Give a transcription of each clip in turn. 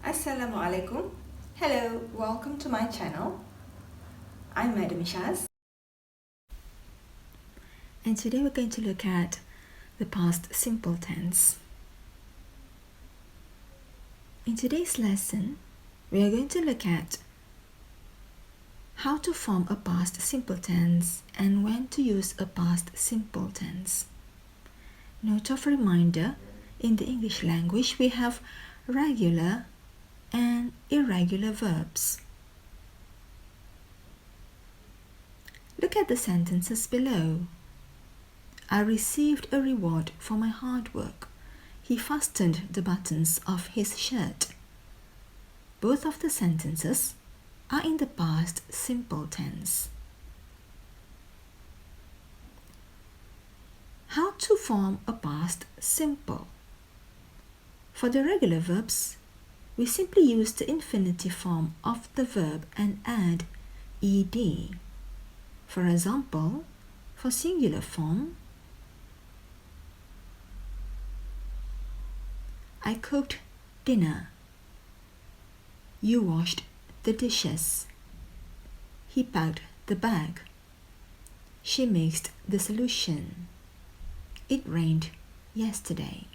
Assalamu alaikum. Hello, welcome to my channel. I'm Madam Shaz. And today we're going to look at the past simple tense. In today's lesson, we are going to look at how to form a past simple tense and when to use a past simple tense. Note of reminder, in the English language we have regular and irregular verbs. Look at the sentences below. I received a reward for my hard work. He fastened the buttons of his shirt. Both of the sentences are in the past simple tense. How to form a past simple? For the regular verbs, we simply use the infinitive form of the verb and add ed. For example, for singular form, I cooked dinner. You washed the dishes. He packed the bag. She mixed the solution. It rained yesterday.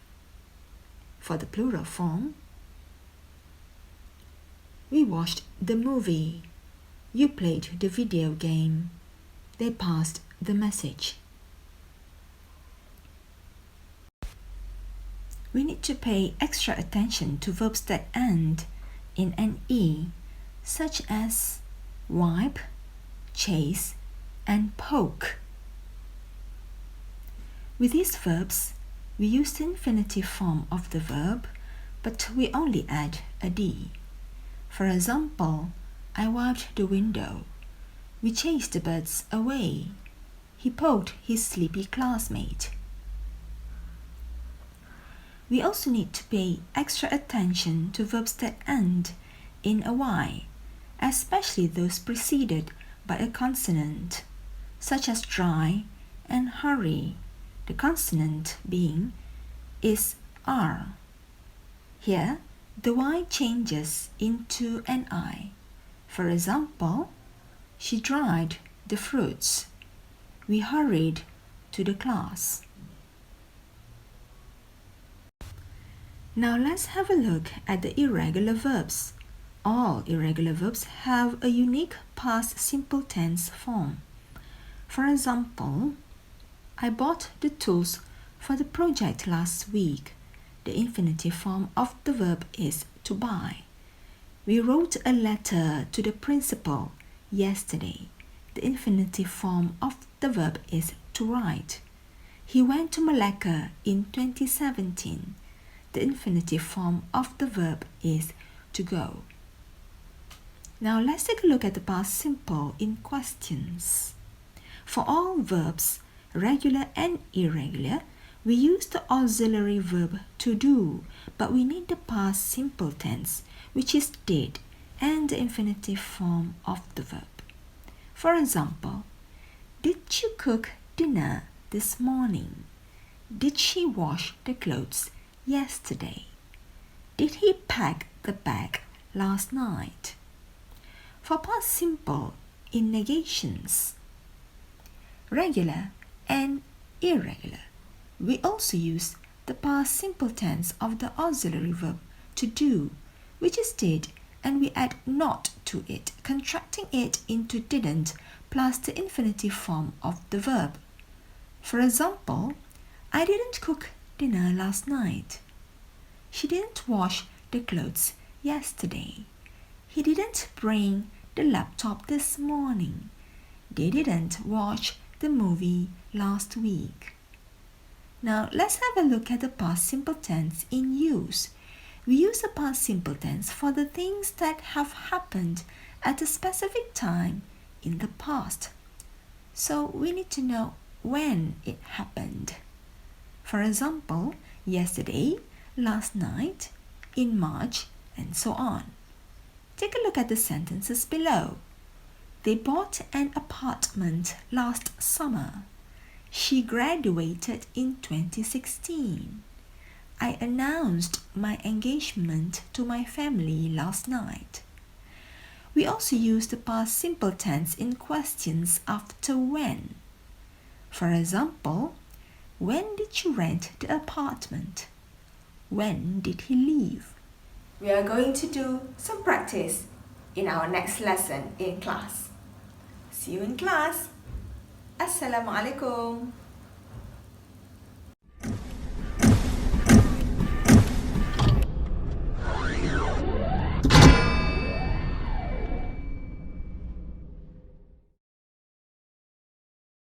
For the plural form, we watched the movie. You played the video game. They passed the message. We need to pay extra attention to verbs that end in an E, such as wipe, chase, and poke. With these verbs, we use the infinitive form of the verb, but we only add a D. For example, I wiped the window. We chased the birds away. He poked his sleepy classmate. We also need to pay extra attention to verbs that end in a Y, especially those preceded by a consonant, such as dry and hurry. The consonant being is R. Here, the Y changes into an I. For example, she dried the fruits. We hurried to the class. Now let's have a look at the irregular verbs. All irregular verbs have a unique past simple tense form. For example, I bought the tools for the project last week. The infinitive form of the verb is to buy. We wrote a letter to the principal yesterday. The infinitive form of the verb is to write. He went to Malacca in 2017. The infinitive form of the verb is to go. Now let's take a look at the past simple in questions. For all verbs, regular and irregular, we use the auxiliary verb to do, but we need the past simple tense, which is did, and the infinitive form of the verb. For example, did you cook dinner this morning? Did she wash the clothes yesterday? Did he pack the bag last night? For past simple in negations, regular and irregular, we also use the past simple tense of the auxiliary verb to do, which is did, and we add not to it, contracting it into didn't plus the infinitive form of the verb. For example, I didn't cook dinner last night. She didn't wash the clothes yesterday. He didn't bring the laptop this morning. They didn't watch the movie last week. Now let's have a look at the past simple tense in use. We use the past simple tense for the things that have happened at a specific time in the past. So we need to know when it happened. For example, yesterday, last night, in March, and so on. Take a look at the sentences below. They bought an apartment last summer. She graduated in 2016. I announced my engagement to my family last night. We also use the past simple tense in questions after when. For example, when did you rent the apartment? When did he leave? We are going to do some practice in our next lesson in class. See you in class. Assalamualaikum.